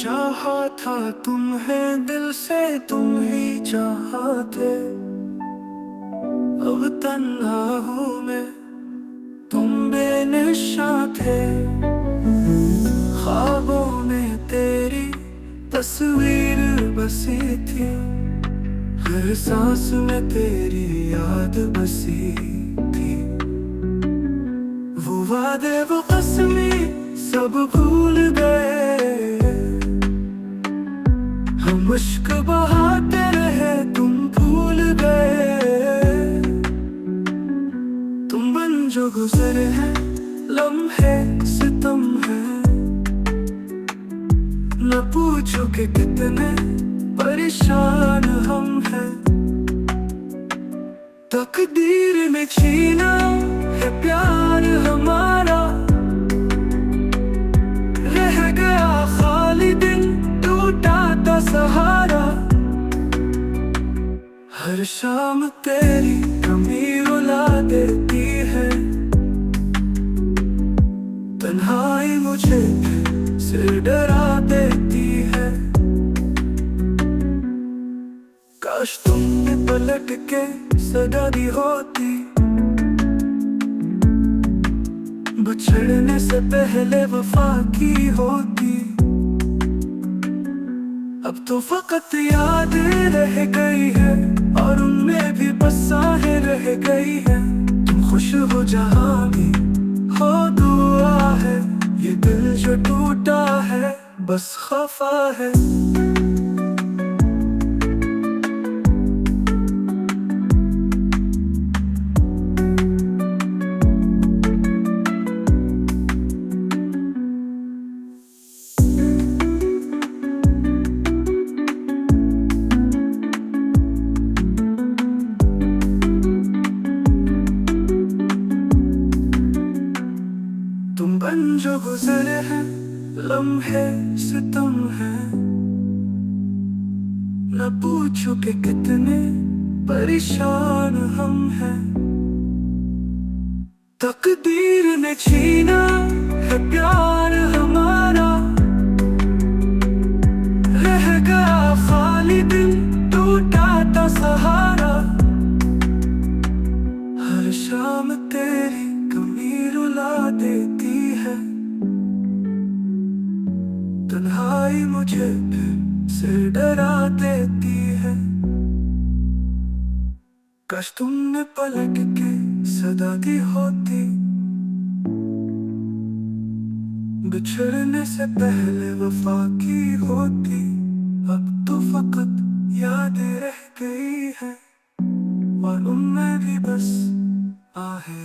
चाहा था तुम्हें दिल से, तुम ही चाहते। अब तन्हा हूँ मैं, तुम बेनिशां थे। ख्वाबों में तेरी तस्वीर बसी थी, हर सांस में तेरी याद बसी थी। वो वादे वो कसमें सब भूल गए, हम मुश्क बहाते रहे तुम भूल गए। तुम बन जो गुजरे हैं लम्हे सितम है, न पूछो कि कितने परेशान हम हैं। तकदीर ने छीना है प्यार हमारा, रह गया खाली दिल टूटा था सहारा। हर शाम तेरी कमी रुला देती है, तन्हाई मुझे सिर डरा देती है। काश तुमने पलट के सजा दी होती, बिछड़ने से पहले वफा की होती। अब तो फकत याद रह गई है, और उनमें भी बसाहें रह गई है। तुम खुश हो जहाँ भी हो दुआ है, ये दिल जो टूटा है बस खफा है। तुम बन जो गुजरे हैं लम्हे सितम है, न पूछो कि कितने परेशान हम हैं। तकदीर ने छीना है प्यार हमारा, रह गया खाली दिल टूटा था सहारा। हर शाम तेरी कमी रुला देती है, तन्हाई मुझे फिर सिर डरा देती है। काश तुमने पलट के सदा दी होती, बिछड़ने से पहले वफा की होती। अब तो फकत यादें रह गई हैं, और उनमें भी बस आहें